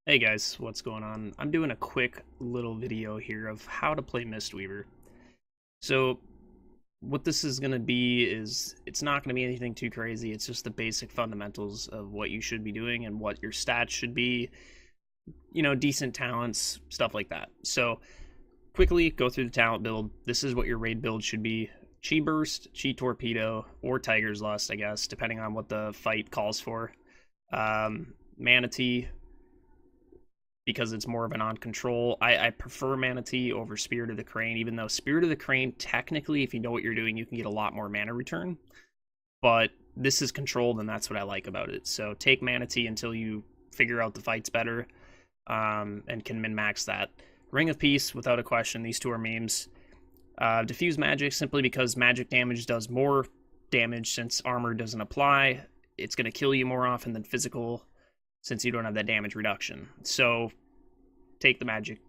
Hey guys, what's going on? I'm doing a quick little video here of how to play Mistweaver. So what this is going to be is it's not going to be anything too crazy. It's just the basic fundamentals of what you should be doing and what your stats should be, decent talents, stuff like that. So quickly go through the talent build. This is what your raid build should be. Chi Burst, Chi Torpedo, or Tiger's Lust, I guess, depending on what the fight calls for. Manatee, because it's more of an on control. I prefer Manatee over Spirit of the Crane, even though Spirit of the Crane, technically, if you know what you're doing, you can get a lot more mana return. But this is controlled, and that's what I like about it. So take Manatee until you figure out the fights better, and can min-max that. Ring of Peace, without a question, these two are memes. Diffuse Magic, simply because magic damage does more damage since armor doesn't apply. It's going to kill you more often than physical, since you don't have that damage reduction. So take the magic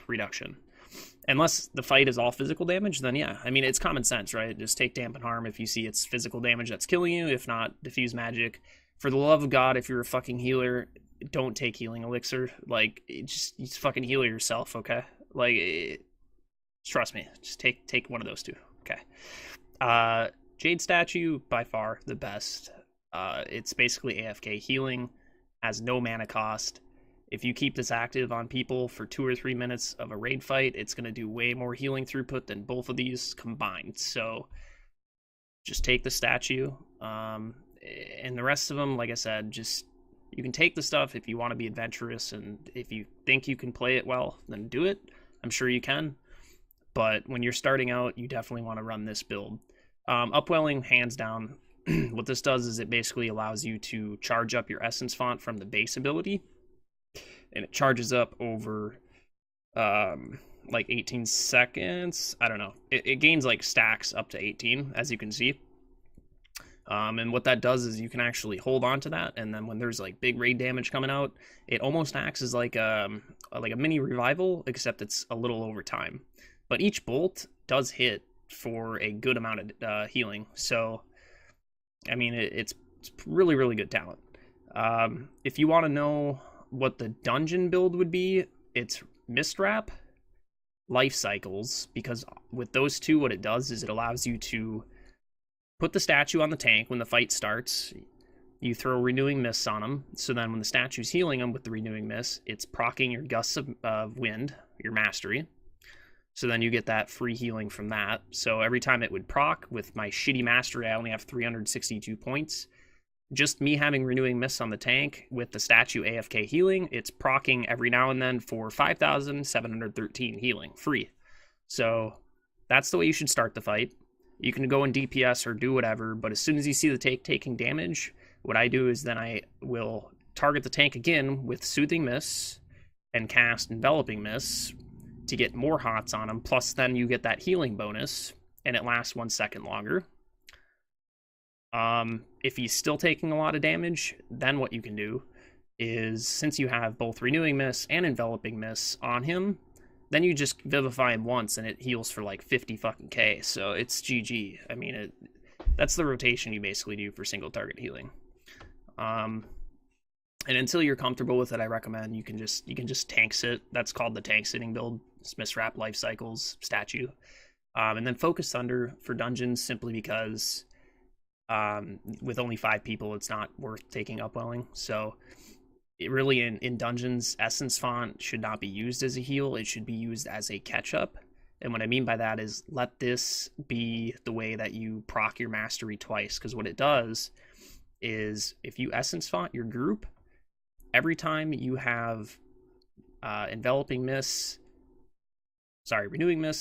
reduction. Unless the fight is all physical damage, then yeah. I mean, it's common sense, right? Just take Dampen Harm if you see it's physical damage that's killing you. If not, diffuse magic. For the love of God, if you're a fucking healer, don't take healing elixir. Like, you just fucking heal yourself, okay? Like, trust me. Just take one of those two, okay? Jade Statue, by far the best. It's basically AFK healing, has no mana cost. If you keep this active on people for 2 or 3 minutes of a raid fight, it's going to do way more healing throughput than both of these combined. So just take the statue. And the rest of them, like I said, just you can take the stuff if you want to be adventurous, and if you think you can play it well, then do it. I'm sure you can. But when you're starting out, you definitely want to run this build. Upwelling, hands down. What this does is it basically allows you to charge up your essence font from the base ability, and it charges up over like 18 seconds. I don't know. It gains like stacks up to 18, as you can see. And what that does is you can actually hold on to that, and then when there's like big raid damage coming out, it almost acts as like a mini revival, except it's a little over time. But each bolt does hit for a good amount of healing. So I mean, it's really, really good talent. If you want to know what the dungeon build would be, it's Mistwrap, Life Cycles, because with those two, what it does is it allows you to put the statue on the tank when the fight starts. You throw Renewing Mists on them, so then when the statue's healing them with the Renewing Mist, it's proccing your Gusts of Wind, your Mastery. So then you get that free healing from that. So every time it would proc, with my shitty mastery, I only have 362 points. Just me having Renewing Mists on the tank with the statue AFK healing, it's proccing every now and then for 5,713 healing, free. So that's the way you should start the fight. You can go in DPS or do whatever, but as soon as you see the tank taking damage, what I do is then I will target the tank again with Soothing Mists and cast Enveloping Mists to get more hots on them, plus then you get that healing bonus, and it lasts 1 second longer. If he's still taking a lot of damage, then what you can do is, since you have both Renewing Mists and Enveloping Mists on him, then you just Vivify him once, and it heals for like 50 fucking K, so it's GG. I mean, that's the rotation you basically do for single target healing. And until you're comfortable with it, I recommend you can just tank sit. That's called the tank sitting build. Mistwrap, Life Cycles, Statue. And then Focus Thunder for dungeons, simply because with only 5 people, it's not worth taking Upwelling. So it really, in dungeons, Essence Font should not be used as a heal. It should be used as a catch-up. And what I mean by that is let this be the way that you proc your Mastery twice. Because what it does is, if you Essence Font your group, every time you have Renewing Mist,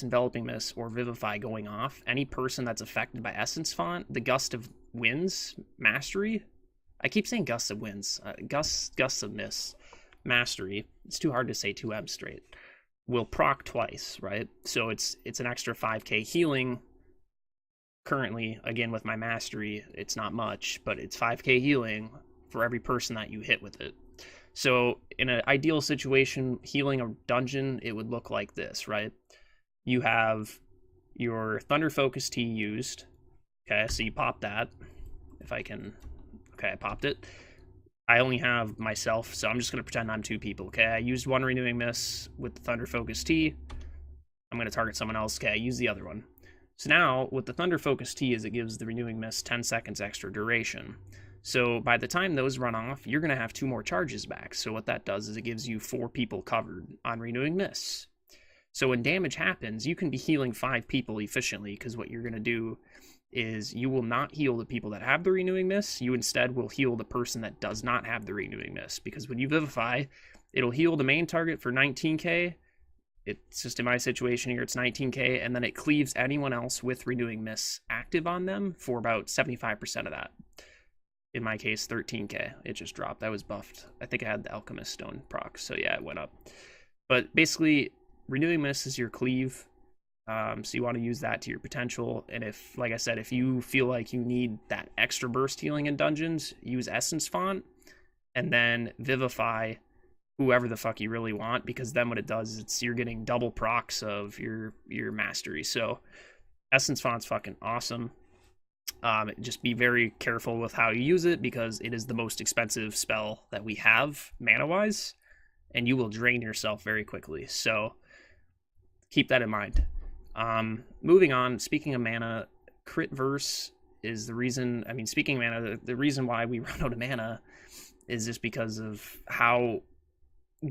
Enveloping Mist, or Vivify going off, any person that's affected by Essence Font, the Gust of Winds Mastery, I keep saying Gusts of Winds, Gusts of Mist Mastery, it's too hard to say 2M straight, will proc twice, right? So it's an extra 5k healing. Currently, again, with my Mastery, it's not much, but it's 5k healing for every person that you hit with it. So in an ideal situation, healing a dungeon, it would look like this, right? You have your Thunder Focus Tea used. Okay, so you pop that. If I can... Okay, I popped it. I only have myself, so I'm just going to pretend I'm 2 people, okay? I used 1 Renewing Mist with the Thunder Focus Tea. I'm going to target someone else, okay? I use the other one. So now, what the Thunder Focus Tea is, it gives the Renewing Mist 10 seconds extra duration. So by the time those run off, you're going to have 2 more charges back. So what that does is it gives you 4 people covered on Renewing Mists. So when damage happens, you can be healing 5 people efficiently, because what you're going to do is you will not heal the people that have the Renewing Mist. You instead will heal the person that does not have the Renewing Mist, because when you Vivify, it'll heal the main target for 19k. It's just in my situation here, it's 19k, and then it cleaves anyone else with Renewing Mists active on them for about 75% of that. In my case, 13k. It just dropped. I was buffed. I think I had the Alchemist Stone proc, so yeah, it went up. But basically, Renewing Mist is your cleave, so you want to use that to your potential. And if, like I said, if you feel like you need that extra burst healing in dungeons, use Essence Font, and then Vivify whoever the fuck you really want, because then what it does is you're getting double procs of your mastery. So Essence Font's fucking awesome. Just be very careful with how you use it, because it is the most expensive spell that we have mana-wise, and you will drain yourself very quickly. So keep that in mind. Moving on, speaking of mana, Crit Verse is the reason, I mean, speaking of mana, the reason why we run out of mana is just because of how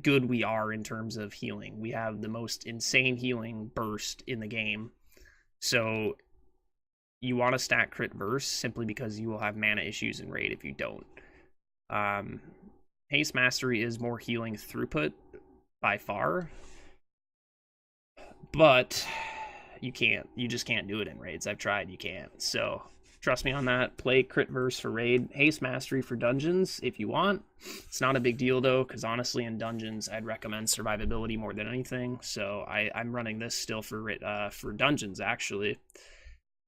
good we are in terms of healing. We have the most insane healing burst in the game. So you want to stack Crit Verse simply because you will have mana issues in raid if you don't. Haste Mastery is more healing throughput by far, but you just can't do it in raids. I've tried, you can't. So trust me on that. Play Crit Verse for raid, Haste Mastery for dungeons if you want. It's not a big deal though, because honestly in dungeons I'd recommend survivability more than anything. So I'm running this still for dungeons actually.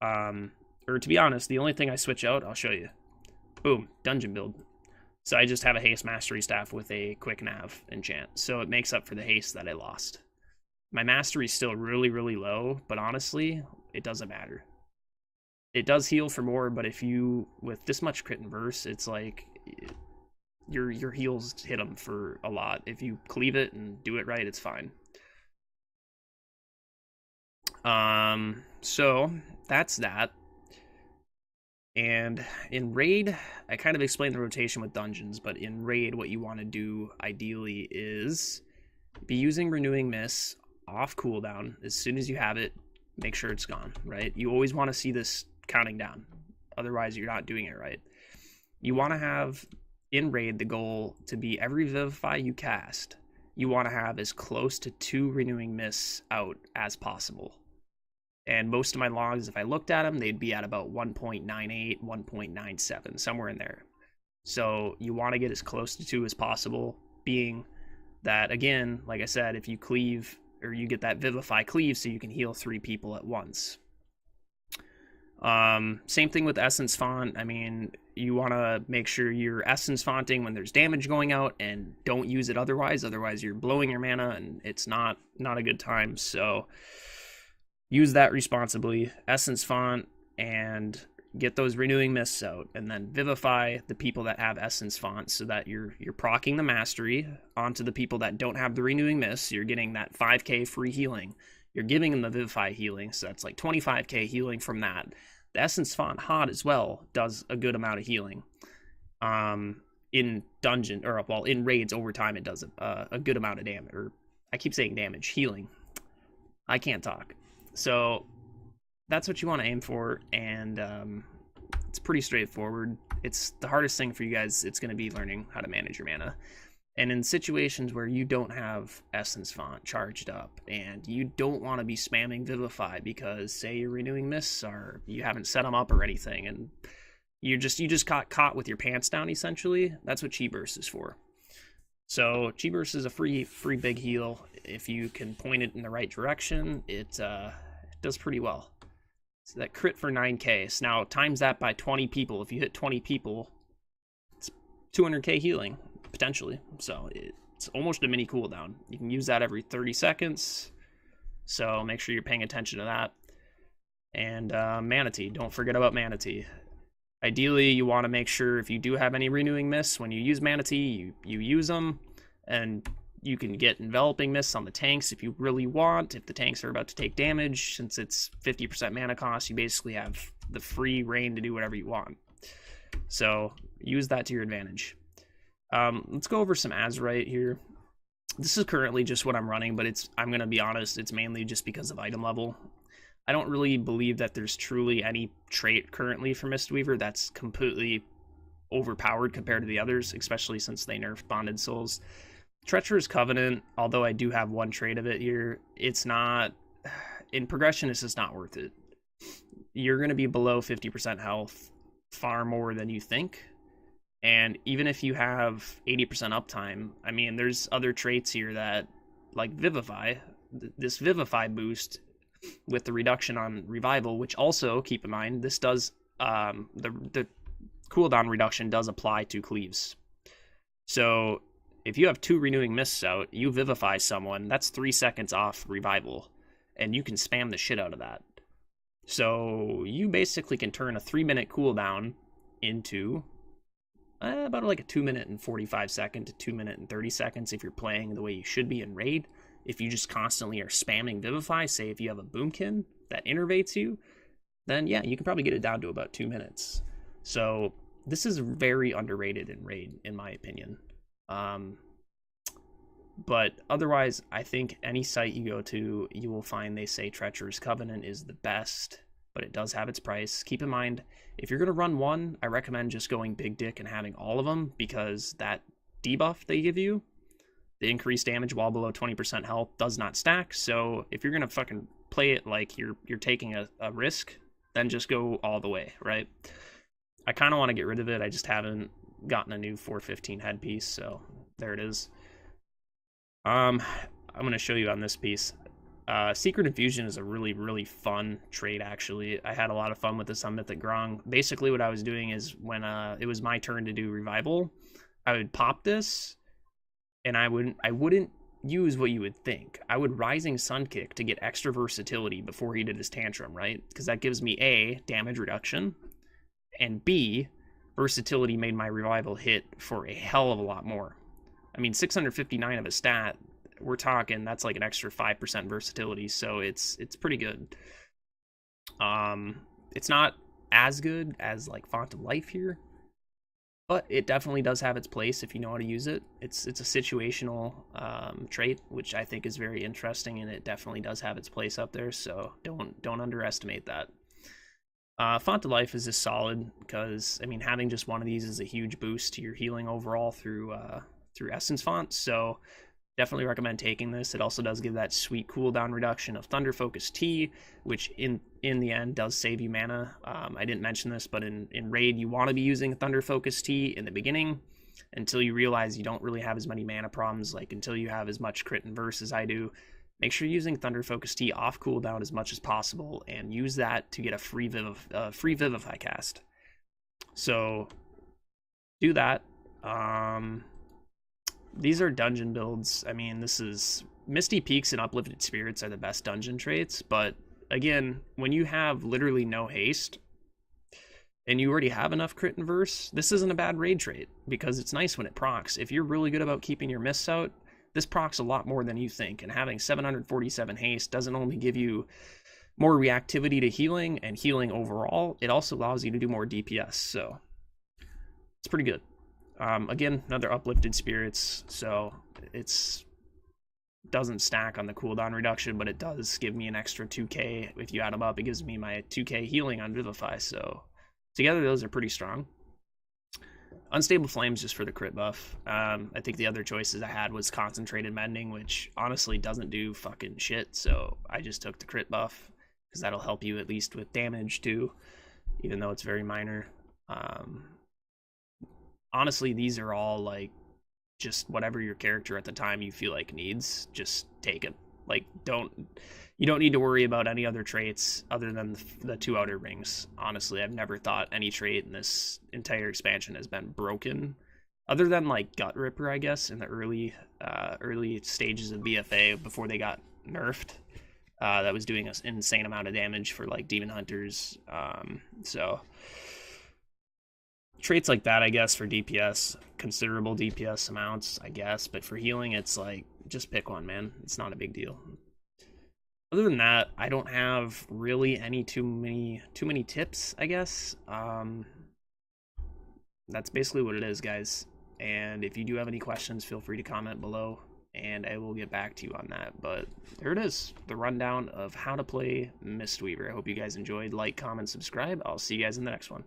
Or to be honest, the only thing I switch out, I'll show you. Boom, dungeon build. So I just have a Haste Mastery staff with a quick nav enchant, so it makes up for the haste that I lost. My mastery is still really, really low, but honestly, it doesn't matter. It does heal for more, but if you, with this much crit and verse, it's like your heals hit them for a lot. If you cleave it and do it right, it's fine. So that's that. And in raid, I kind of explained the rotation with dungeons, but in raid, what you want to do ideally is be using Renewing Mists off cooldown. As soon as you have it, make sure it's gone, right? You always want to see this counting down. Otherwise, you're not doing it right. You want to have, in raid, the goal to be every Vivify you cast, you want to have as close to 2 Renewing Mists out as possible. And most of my logs, if I looked at them, they'd be at about 1.98, 1.97, somewhere in there. So you want to get as close to 2 as possible, being that, again, like I said, if you cleave, or you get that Vivify cleave so you can heal 3 people at once. Same thing with Essence Font. I mean, you want to make sure you're Essence Fonting when there's damage going out, and don't use it otherwise. Otherwise, you're blowing your mana, and it's not a good time. So use that responsibly. Essence Font and get those Renewing Mists out, and then Vivify the people that have Essence Font, so that you're proccing the mastery onto the people that don't have the Renewing Mists. You're getting that 5k free healing. You're giving them the Vivify healing, so that's like 25k healing from that. The Essence Font Hot as well does a good amount of healing. In dungeon, or well, in raids over time, it does a good amount of damage. Or I keep saying damage, healing. I can't talk. So that's what you want to aim for, and it's pretty straightforward. It's the hardest thing for you guys. It's going to be learning how to manage your mana. And in situations where you don't have Essence Font charged up, and you don't want to be spamming Vivify because, say, your Renewing Mists are, you haven't set them up or anything, and you just got caught with your pants down, essentially, that's what Chi Burst is for. So Chi Burst is a free big heal. If you can point it in the right direction, it does pretty well. So that crit for 9k. So now times that by 20 people. If you hit 20 people, it's 200k healing, potentially. So it's almost a mini cooldown. You can use that every 30 seconds. So make sure you're paying attention to that. And Mana Tea. Don't forget about Mana Tea. Ideally, you want to make sure if you do have any renewing mists, when you use Mana Tea, you use them, and you can get enveloping mists on the tanks if you really want. If the tanks are about to take damage, since it's 50% mana cost, you basically have the free reign to do whatever you want. So use that to your advantage. Let's go over some Azurite here. This is currently just what I'm running, but I'm going to be honest, it's mainly just because of item level. I don't really believe that there's truly any trait currently for Mistweaver that's completely overpowered compared to the others, especially since they nerfed Bonded Souls. Treacherous Covenant, although I do have one trait of it here, it's not... In progression, it's just not worth it. You're going to be below 50% health far more than you think. And even if you have 80% uptime, I mean, there's other traits here that, like Vivify, this Vivify boost with the reduction on Revival, which also, keep in mind, this does, the cooldown reduction does apply to cleaves. So if you have 2 renewing mists out, you Vivify someone, that's 3 seconds off Revival, and you can spam the shit out of that. So you basically can turn a 3-minute cooldown into about like a 2-minute and 45 second to 2-minute and 30 seconds if you're playing the way you should be in Raid. If you just constantly are spamming Vivify, say if you have a Boomkin that innervates you, then yeah, you can probably get it down to about 2 minutes. So this is very underrated in Raid, in my opinion. But otherwise, I think any site you go to, you will find they say Treacherous Covenant is the best, but it does have its price. Keep in mind, if you're going to run one, I recommend just going Big Dick and having all of them, because that debuff they give you, the increased damage while below 20% health, does not stack. So if you're going to fucking play it like you're taking a risk, then just go all the way, right? I kind of want to get rid of it. I just haven't gotten a new 415 headpiece, so there it is. I'm going to show you on this piece. Secret Infusion is a really, really fun trait, actually. I had a lot of fun with this on Mythic Grong. Basically, what I was doing is when it was my turn to do Revival, I would pop this, and I wouldn't use what you would think. I would Rising Sun Kick to get extra versatility before he did his Tantrum, right? Because that gives me A, damage reduction, and B, versatility made my Revival hit for a hell of a lot more. I mean, 659 of a stat, we're talking, that's like an extra 5% versatility, so it's pretty good. It's not as good as like Font of Life here, but it definitely does have its place if you know how to use it. It's a situational trait, which I think is very interesting, and it definitely does have its place up there, so don't underestimate that. Font of Life is just solid, because, I mean, having just one of these is a huge boost to your healing overall through Essence Font, so definitely recommend taking this. It also does give that sweet cooldown reduction of Thunder Focus Tea, which in the end does save you mana. I didn't mention this, but in Raid, you want to be using Thunder Focus Tea in the beginning until you realize you don't really have as many mana problems, like until you have as much crit and verse as I do. Make sure you're using Thunder Focus Tea off cooldown as much as possible, and use that to get a free Vivify cast. So do that. These are dungeon builds. I mean, this is... Misty Peaks and Uplifted Spirits are the best dungeon traits, but again, when you have literally no haste, and you already have enough crit and verse, this isn't a bad raid trait, because it's nice when it procs. If you're really good about keeping your mists out, this procs a lot more than you think, and having 747 haste doesn't only give you more reactivity to healing and healing overall, it also allows you to do more DPS, so it's pretty good. Again, another Uplifted Spirits, so it's doesn't stack on the cooldown reduction, but it does give me an extra 2k. If you add them up, it gives me my 2k healing on Vivify, so together those are pretty strong. Unstable Flames just for the crit buff. I think the other choices I had was Concentrated Mending, which honestly doesn't do fucking shit, so I just took the crit buff, because that'll help you at least with damage too, even though it's very minor. Honestly, these are all like just whatever your character at the time you feel like needs, just take it. Like, you don't need to worry about any other traits other than the 2 outer rings. Honestly, I've never thought any trait in this entire expansion has been broken, other than like Gut Ripper, I guess, in the early stages of BFA before they got nerfed. That was doing an insane amount of damage for like demon hunters. So traits like that, I guess, for DPS, considerable DPS amounts, I guess, but for healing, it's like, just pick one, man. It's not a big deal. Other than that, I don't have really any too many tips, I guess. That's basically what it is, guys. And if you do have any questions, feel free to comment below, and I will get back to you on that. But there it is, the rundown of how to play Mistweaver. I hope you guys enjoyed. Like, comment, subscribe. I'll see you guys in the next one.